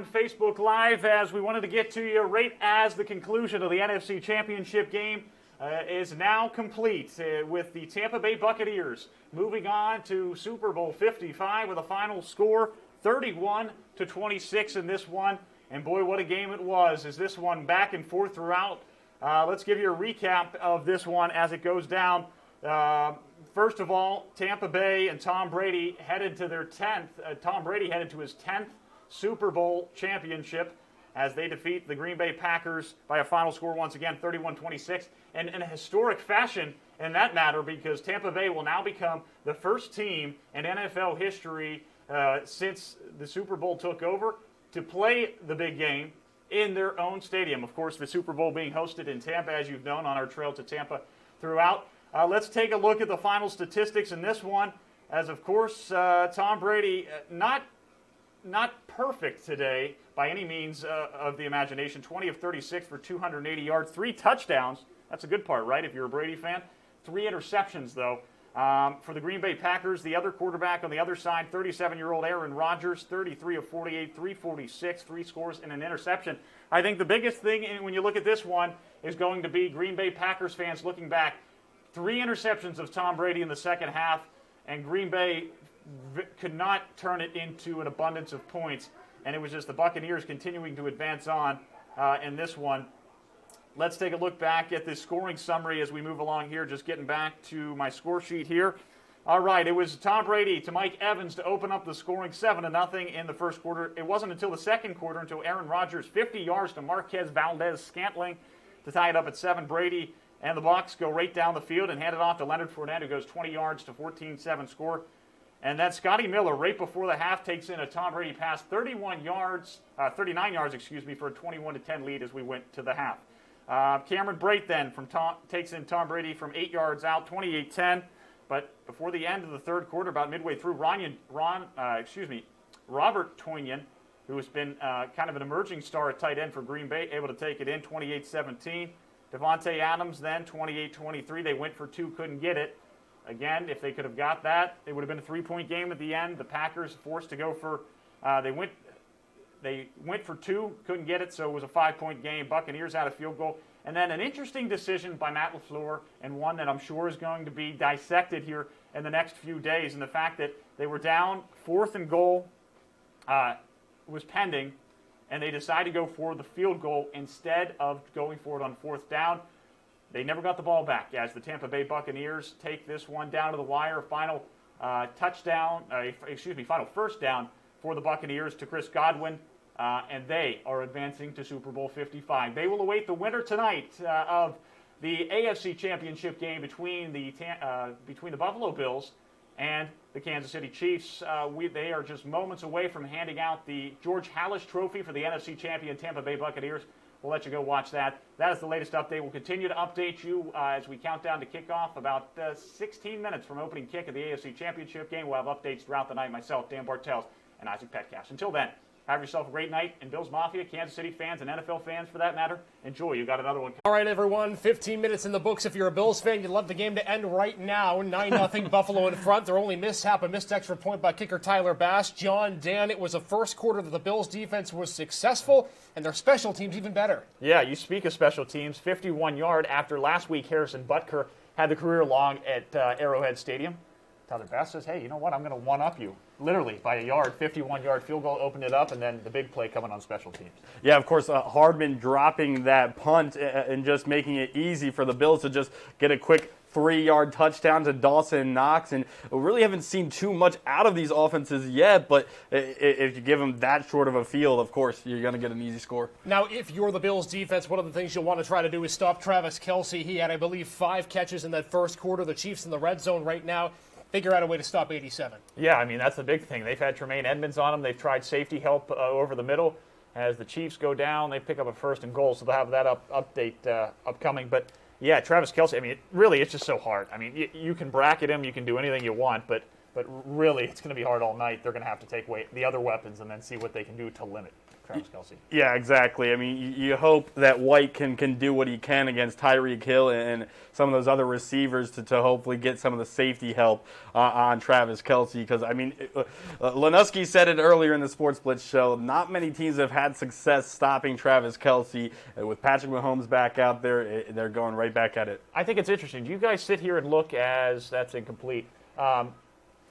on Facebook Live as we wanted to get to you right as the conclusion of the NFC Championship game is now complete with the Tampa Bay Buccaneers moving on to Super Bowl 55 with a final score 31-26 in this one. And boy, what a game it was. Is this one back and forth throughout? Let's give you a recap of this one as it goes down. First of all, Tampa Bay and Tom Brady headed to their 10th. Tom Brady headed to his 10th Super Bowl championship as they defeat the Green Bay Packers by a final score once again, 31-26. And in a historic fashion in that matter, because Tampa Bay will now become the first team in NFL history since the Super Bowl took over to play the big game in their own stadium. Of course, the Super Bowl being hosted in Tampa, as you've known, on our trail to Tampa throughout. Let's take a look at the final statistics in this one, as of course Tom Brady not perfect today by any means of the imagination. 20 of 36 for 280 yards, 3 touchdowns. That's a good part, right, if you're a Brady fan. 3 interceptions, though. For the Green Bay Packers, the other quarterback on the other side, 37-year-old Aaron Rodgers, 33 of 48, 346, 3 scores and an interception. I think the biggest thing when you look at this one is going to be Green Bay Packers fans looking back. 3 interceptions of Tom Brady in the second half, and Green Bay could not turn it into an abundance of points. And it was just the Buccaneers continuing to advance on in this one. Let's take a look back at the scoring summary as we move along here, just getting back to my score sheet here. All right, it was Tom Brady to Mike Evans to open up the scoring 7-0 in the first quarter. It wasn't until the second quarter until Aaron Rodgers, 50 yards to Marquez Valdez-Scantling to tie it up at 7. Brady and the Bucs go right down the field and hand it off to Leonard Fournette, who goes 20 yards to 14-7 score. And then Scotty Miller, right before the half, takes in a Tom Brady pass, 39 yards, for a 21-10 lead as we went to the half. Cameron Brate then takes in Tom Brady from 8 yards out, 28-10. But before the end of the third quarter, about midway through, Robert Tonyan, who has been kind of an emerging star at tight end for Green Bay, able to take it in, 28-17. Devontae Adams then, 28-23. They went for 2, couldn't get it. Again, if they could have got that, it would have been a 3-point game at the end. The Packers forced to go for, they went for 2, couldn't get it, so it was a 5-point game. Buccaneers had a field goal. And then an interesting decision by Matt LaFleur, and one that I'm sure is going to be dissected here in the next few days, and the fact that they were down, 4th and goal was pending, and they decided to go for the field goal instead of going for it on 4th down. They never got the ball back as the Tampa Bay Buccaneers take this one down to the wire. Final first down for the Buccaneers to Chris Godwin, and they are advancing to Super Bowl 55. They will await the winner tonight of the AFC Championship game between the Buffalo Bills and the Kansas City Chiefs. They are just moments away from handing out the George Halas Trophy for the NFC champion Tampa Bay Buccaneers. We'll let you go watch that. That is the latest update. We'll continue to update you as we count down to kickoff. About 16 minutes from opening kick of the AFC Championship game. We'll have updates throughout the night. Myself, Dan Bartels, and Isaac Petcash. Until then, have yourself a great night. And Bills Mafia, Kansas City fans, and NFL fans for that matter, enjoy. You got another one. All right, everyone. 15 minutes in the books. If you're a Bills fan, you'd love the game to end right now. 9-0 Buffalo in front. Their only mishap, a missed extra point by kicker Tyler Bass. John, Dan, it was a first quarter that the Bills defense was successful, and their special teams even better. Yeah, you speak of special teams. 51-yard after last week, Harrison Butker had the career long at Arrowhead Stadium. Tyler Bass says, hey, you know what? I'm going to one-up you. Literally, by a yard, 51-yard field goal, opened it up, and then the big play coming on special teams. Yeah, of course, Hardman dropping that punt and just making it easy for the Bills to just get a quick 3-yard touchdown to Dawson Knox. And we really haven't seen too much out of these offenses yet, but if you give them that short of a field, of course, you're going to get an easy score. Now, if you're the Bills defense, one of the things you'll want to try to do is stop Travis Kelce. He had, I believe, 5 catches in that first quarter. The Chiefs in the red zone right now. Figure out a way to stop 87. Yeah, I mean, that's the big thing. They've had Tremaine Edmonds on them. They've tried safety help over the middle. As the Chiefs go down, they pick up a 1st and goal, so they'll have that update upcoming. But, yeah, Travis Kelce, I mean, it's just so hard. I mean, you can bracket him. You can do anything you want, but really it's going to be hard all night. They're going to have to take away the other weapons and then see what they can do to limit Travis Kelce. Yeah, exactly. I mean, you hope that White can do what he can against Tyreek Hill and some of those other receivers to hopefully get some of the safety help on Travis Kelce. Because, I mean, Lanuski said it earlier in the Sports Blitz show, not many teams have had success stopping Travis Kelce. With Patrick Mahomes back out there, they're going right back at it. I think it's interesting. Do you guys sit here and look as, that's incomplete,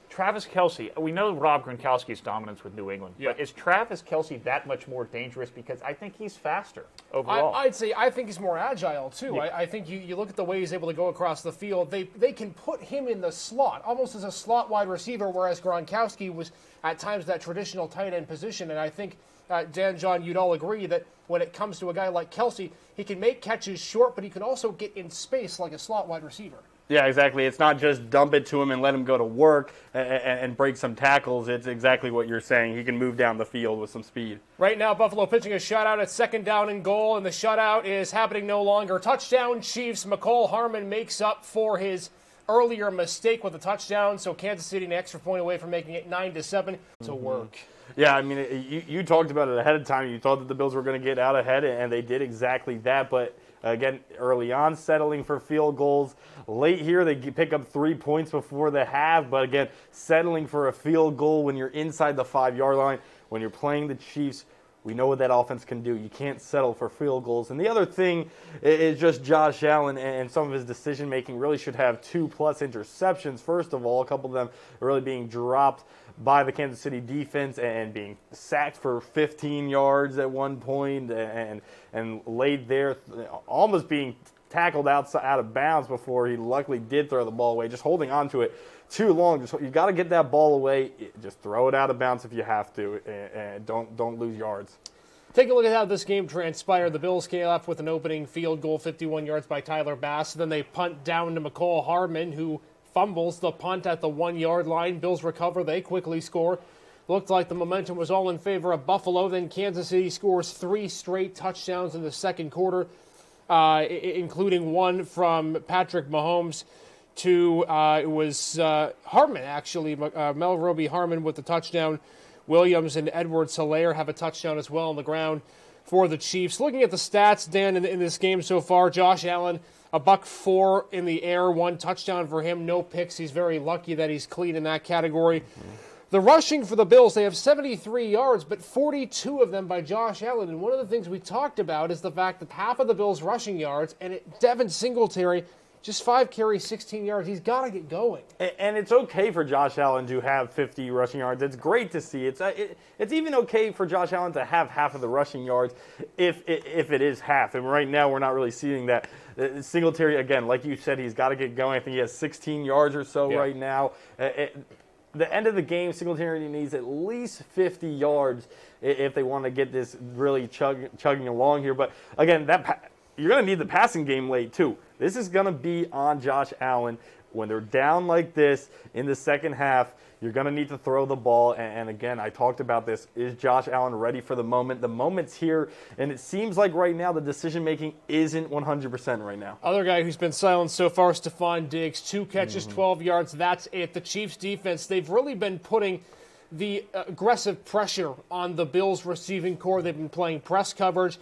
Travis Kelce, we know Rob Gronkowski's dominance with New England, but is Travis Kelce that much more dangerous? Because I think he's faster overall. I'd say I think he's more agile, too. Yeah. I think you look at the way he's able to go across the field. They can put him in the slot, almost as a slot wide receiver, whereas Gronkowski was at times that traditional tight end position. And I think, Dan, John, you'd all agree that when it comes to a guy like Kelce, he can make catches short, but he can also get in space like a slot wide receiver. Yeah, exactly. It's not just dump it to him and let him go to work and break some tackles. It's exactly what you're saying. He can move down the field with some speed. Right now, Buffalo pitching a shutout at second down and goal, and the shutout is happening no longer. Touchdown, Chiefs. McCole Harmon makes up for his earlier mistake with a touchdown, so Kansas City an extra point away from making it 9-7 to work. Yeah, I mean, you talked about it ahead of time. You thought that the Bills were going to get out ahead, and they did exactly that. But, again, early on, settling for field goals. Late here, they pick up 3 points before the half. But, again, settling for a field goal when you're inside the 5-yard line. When you're playing the Chiefs, we know what that offense can do. You can't settle for field goals. And the other thing is just Josh Allen and some of his decision-making really should have 2+ interceptions. First of all, a couple of them really being dropped by the Kansas City defense and being sacked for 15 yards at one point and laid there, almost being tackled out of bounds before he luckily did throw the ball away. Just holding on to it too long. You got to get that ball away. Just throw it out of bounds if you have to, and don't lose yards. Take a look at how this game transpired. The Bills came up with an opening field goal, 51 yards by Tyler Bass. Then they punt down to McCole Hardman, who fumbles the punt at the 1-yard line. Bills recover. They quickly score. Looked like the momentum was all in favor of Buffalo. Then Kansas City scores 3 straight touchdowns in the second quarter, including one from Patrick Mahomes to it was Harmon, actually. Mel Roby Harmon with the touchdown. Williams and Edwards-Helaire have a touchdown as well on the ground for the Chiefs. Looking at the stats, Dan, in this game so far, Josh Allen, $104 in the air, 1 touchdown for him, no picks. He's very lucky that he's clean in that category. The rushing for the Bills, they have 73 yards, but 42 of them by Josh Allen. And one of the things we talked about is the fact that half of the Bills' rushing yards, and Devin Singletary, just 5 carries, 16 yards. He's got to get going. And it's okay for Josh Allen to have 50 rushing yards. It's great to see. It's even okay for Josh Allen to have half of the rushing yards if it is half. And right now we're not really seeing that. Singletary, again, like you said, he's got to get going. I think he has 16 yards or so right now. The end of the game, Singletary needs at least 50 yards if they want to get this really chugging along here. But, again, you're going to need the passing game late, too. This is going to be on Josh Allen. When they're down like this in the second half, you're going to need to throw the ball. And again, I talked about this. Is Josh Allen ready for the moment? The moment's here, and it seems like right now the decision-making isn't 100% right now. Other guy who's been silent so far, Stephon Diggs. 2 catches, 12 yards. That's it. The Chiefs' defense, they've really been putting the aggressive pressure on the Bills' receiving core. They've been playing press coverage.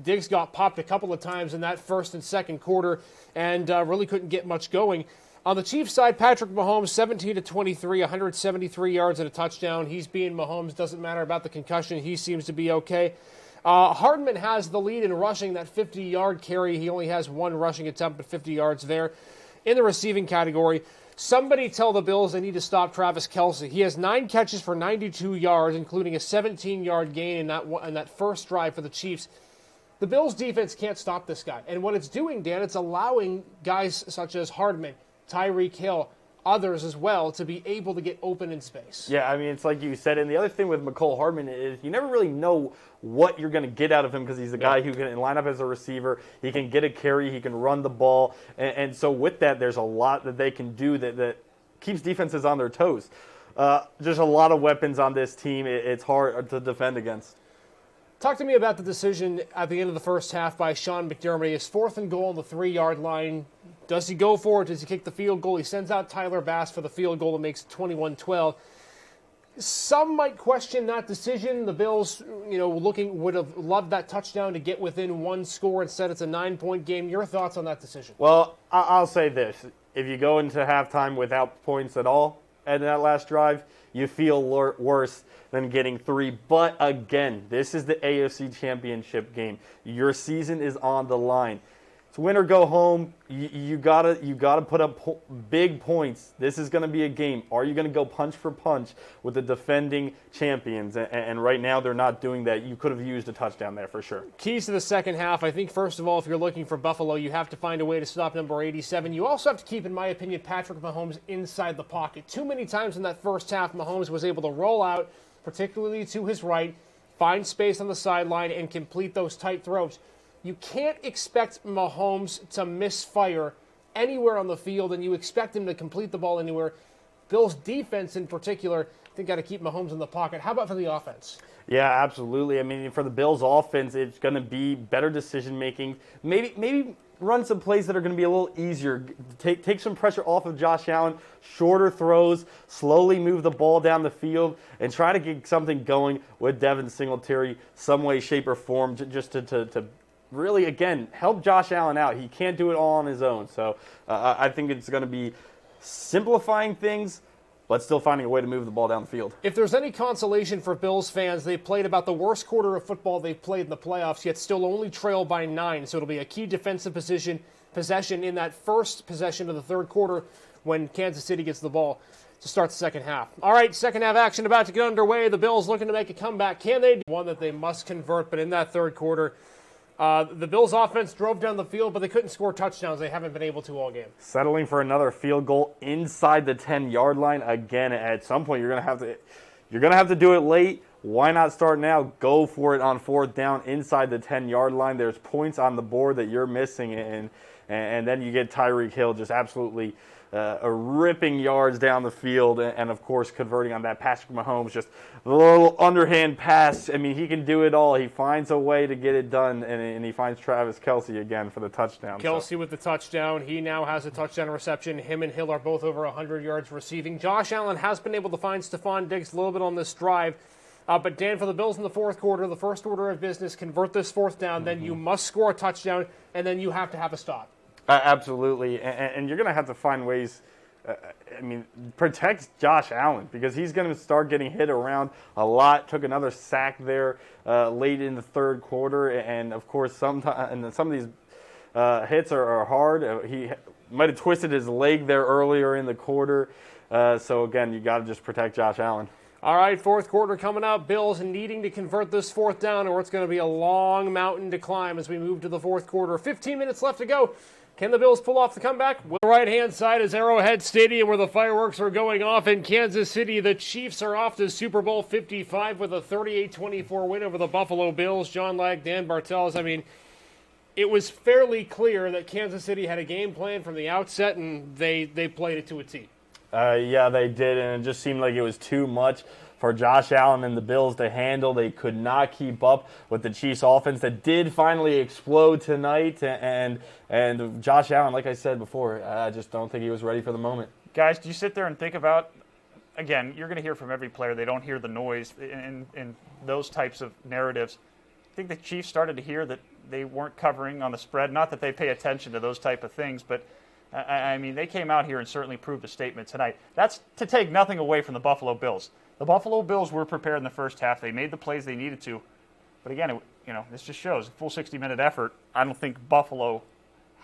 Diggs got popped a couple of times in that first and second quarter and really couldn't get much going. On the Chiefs side, Patrick Mahomes, 17-23, 173 yards and a touchdown. He's being Mahomes. Doesn't matter about the concussion. He seems to be okay. Hardman has the lead in rushing, that 50-yard carry. He only has 1 rushing attempt, but 50 yards there. In the receiving category, somebody tell the Bills they need to stop Travis Kelce. He has 9 catches for 92 yards, including a 17-yard gain in that first drive for the Chiefs. The Bills' defense can't stop this guy. And what it's doing, Dan, it's allowing guys such as Hardman, Tyreek Hill, others as well, to be able to get open in space. Yeah, I mean, it's like you said. And the other thing with McCole Hardman is you never really know what you're going to get out of him because he's a guy who can line up as a receiver. He can get a carry. He can run the ball. And so with that, there's a lot that they can do that keeps defenses on their toes. Just a lot of weapons on this team. It's hard to defend against. Talk to me about the decision at the end of the first half by Sean McDermott. It's 4th and goal on the 3-yard line. Does he go for it? Does he kick the field goal? He sends out Tyler Bass for the field goal that makes it 21-12. Some might question that decision. The Bills, would have loved that touchdown to get within one score. Instead, it's a 9-point game. Your thoughts on that decision? Well, I'll say this. If you go into halftime without points at all at that last drive, you feel worse than getting 3. But again, this is the AFC Championship game. Your season is on the line. It's win or go home. You gotta put up big points. This is going to be a game. Are you going to go punch for punch with the defending champions? And right now they're not doing that. You could have used a touchdown there for sure. Keys to the second half. I think, first of all, if you're looking for Buffalo, you have to find a way to stop number 87. You also have to keep, in my opinion, Patrick Mahomes inside the pocket. Too many times in that first half, Mahomes was able to roll out, particularly to his right, find space on the sideline, and complete those tight throws. You can't expect Mahomes to misfire anywhere on the field, and you expect him to complete the ball anywhere. Bills' defense in particular, I think, got to keep Mahomes in the pocket. How about for the offense? Yeah, absolutely. I mean, for the Bills' offense, it's going to be better decision-making. Maybe run some plays that are going to be a little easier. Take some pressure off of Josh Allen, shorter throws, slowly move the ball down the field, and try to get something going with Devin Singletary some way, shape, or form just to really, again, help Josh Allen out. He can't do it all on his own. So I think it's going to be simplifying things, but still finding a way to move the ball down the field. If there's any consolation for Bills fans, they played about the worst quarter of football they've played in the playoffs, yet still only trail by 9. So it'll be a key defensive possession in that first possession of the third quarter when Kansas City gets the ball to start the second half. All right, second half action about to get underway. The Bills looking to make a comeback. Can they? One that they must convert, but in that third quarter, the Bills' offense drove down the field, but they couldn't score touchdowns. They haven't been able to all game. Settling for another field goal inside the 10-yard line. Again, at some point, you're going to have to do it late. Why not start now? Go for it on fourth down inside the 10-yard line. There's points on the board that you're missing, and then you get Tyreek Hill just absolutely ripping yards down the field, and of course converting on that Patrick Mahomes, just a little underhand pass. I mean, he can do it all. He finds a way to get it done, and he finds Travis Kelce again for the touchdown. Kelce with the touchdown. He now has a touchdown reception. Him and Hill are both over 100 yards receiving. Josh Allen has been able to find Stephon Diggs a little bit on this drive. But Dan, for the Bills in the fourth quarter, the first order of business, convert this fourth down, then you must score a touchdown, and then you have to have a stop. Absolutely, and you're going to have to find ways, protect Josh Allen, because he's going to start getting hit around a lot. Took another sack there late in the third quarter, and of course some of these hits are hard. He might have twisted his leg there earlier in the quarter, so again, you got to just protect Josh Allen. All right, fourth quarter coming up. Bills needing to convert this fourth down, or it's going to be a long mountain to climb as we move to the fourth quarter. 15 minutes left to go. Can the Bills pull off the comeback? The right-hand side is Arrowhead Stadium, where the fireworks are going off in Kansas City. The Chiefs are off to Super Bowl 55 with a 38-24 win over the Buffalo Bills. John Lag, Dan Bartels. It was fairly clear that Kansas City had a game plan from the outset, and they played it to a T. Yeah, they did, and it just seemed like it was too much for Josh Allen and the Bills to handle. They could not keep up with the Chiefs' offense that did finally explode tonight, and Josh Allen, like I said before, I just don't think he was ready for the moment. Guys, do you sit there and think about, again, you're going to hear from every player, they don't hear the noise in those types of narratives. I think the Chiefs started to hear that they weren't covering on the spread, not that they pay attention to those type of things, but they came out here and certainly proved a statement tonight. That's to take nothing away from the Buffalo Bills. The Buffalo Bills were prepared in the first half. They made the plays they needed to. But again, this just shows a full 60-minute effort. I don't think Buffalo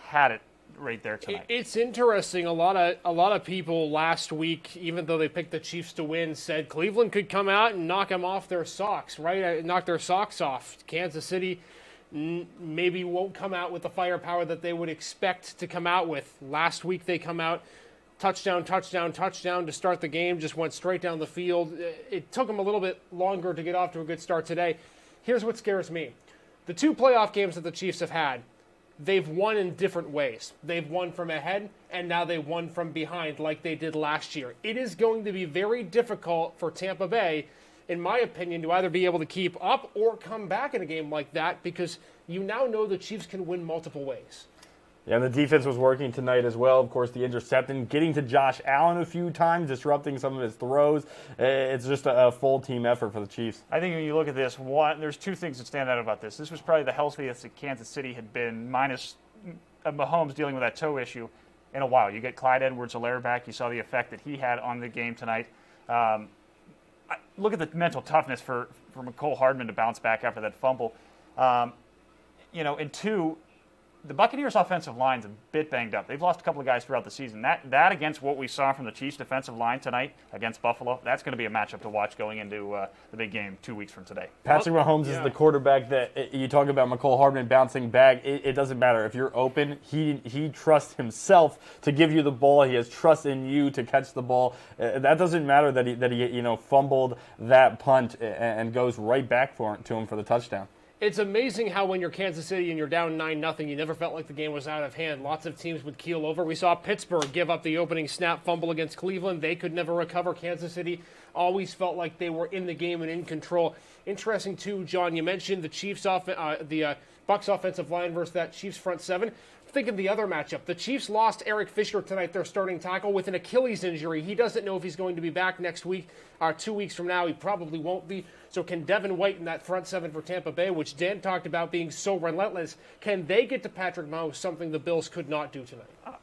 had it right there tonight. It's interesting. A lot of people last week, even though they picked the Chiefs to win, said Cleveland could come out and knock them off their socks, right? Knock their socks off. Kansas City maybe won't come out with the firepower that they would expect to come out with. Last week they come out, touchdown to start the game, just went straight down the field. It took them a little bit longer to get off to a good start today. Here's what scares me. The two playoff games that the Chiefs have had, they've won in different ways. They've won from ahead, and now they won from behind like they did last year. It is going to be very difficult for Tampa Bay, in my opinion, to either be able to keep up or come back in a game like that, because you now know the Chiefs can win multiple ways. Yeah, and the defense was working tonight as well. Of course, the interception, getting to Josh Allen a few times, disrupting some of his throws. It's just a full team effort for the Chiefs. I think when you look at this, there's two things that stand out about this. This was probably the healthiest that Kansas City had been, minus Mahomes dealing with that toe issue, in a while. You get Clyde Edwards-Helaire back. You saw the effect that he had on the game tonight. Look at the mental toughness for Mecole Hardman to bounce back after that fumble. And two, the Buccaneers' offensive line's a bit banged up. They've lost a couple of guys throughout the season. That against what we saw from the Chiefs' defensive line tonight against Buffalo, that's going to be a matchup to watch going into the big game 2 weeks from today. Patrick Mahomes is the quarterback that you talk about. Mecole Hardman bouncing back. It doesn't matter if you're open. He trusts himself to give you the ball. He has trust in you to catch the ball. That doesn't matter that he fumbled that punt and goes right back to him for the touchdown. It's amazing how when you're Kansas City and you're down 9-0, you never felt like the game was out of hand. Lots of teams would keel over. We saw Pittsburgh give up the opening snap fumble against Cleveland. They could never recover. Kansas City always felt like they were in the game and in control. Interesting, too, John, you mentioned the Bucs offensive line versus that Chiefs front seven. Think of the other matchup. The Chiefs lost Eric Fisher tonight, their starting tackle, with an Achilles injury. He doesn't know if he's going to be back next week or 2 weeks from now. He probably won't be. So can Devin White in that front seven for Tampa Bay, which Dan talked about being so relentless, can they get to Patrick Mahomes, something the Bills could not do tonight?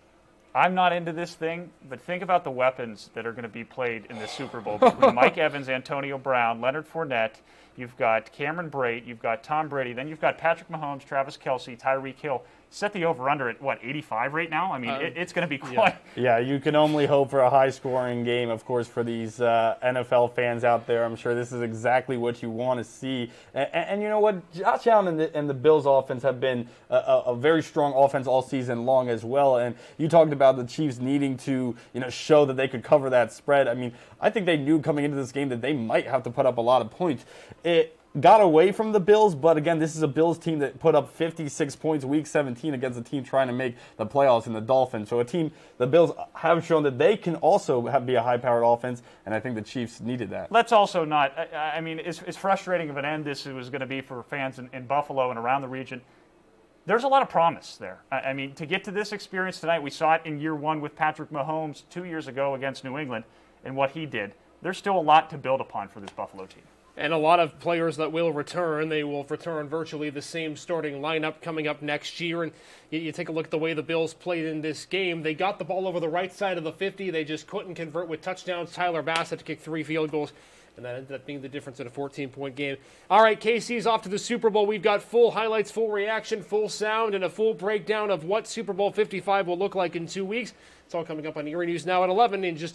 I'm not into this thing, but think about the weapons that are going to be played in the Super Bowl between Mike Evans, Antonio Brown, Leonard Fournette. You've got Cameron Brate, you've got Tom Brady, then you've got Patrick Mahomes, Travis Kelce, Tyreek Hill. Set the over-under at, 85 right now? I mean, it's going to be quite... Yeah, you can only hope for a high-scoring game, of course, for these NFL fans out there. I'm sure this is exactly what you want to see. And you know what? Josh Allen and the Bills' offense have been a very strong offense all season long as well. And you talked about the Chiefs needing to show that they could cover that spread. I mean, I think they knew coming into this game that they might have to put up a lot of points. It got away from the Bills, but again, this is a Bills team that put up 56 points week 17 against a team trying to make the playoffs in the Dolphins. So the Bills have shown that they can also be a high-powered offense, and I think the Chiefs needed that. Let's also not, I mean, as frustrating of an end this was going to be for fans in Buffalo and around the region, there's a lot of promise there. I mean, to get to this experience tonight, we saw it in year one with Patrick Mahomes 2 years ago against New England and what he did. There's still a lot to build upon for this Buffalo team. And a lot of players that will return. They will return virtually the same starting lineup coming up next year. And you take a look at the way the Bills played in this game. They got the ball over the right side of the 50. They just couldn't convert with touchdowns. Tyler Bass had to kick 3 field goals, and that ended up being the difference in a 14-point game. All right, KC's off to the Super Bowl. We've got full highlights, full reaction, full sound, and a full breakdown of what Super Bowl 55 will look like in 2 weeks. It's all coming up on Erie News Now at 11 in just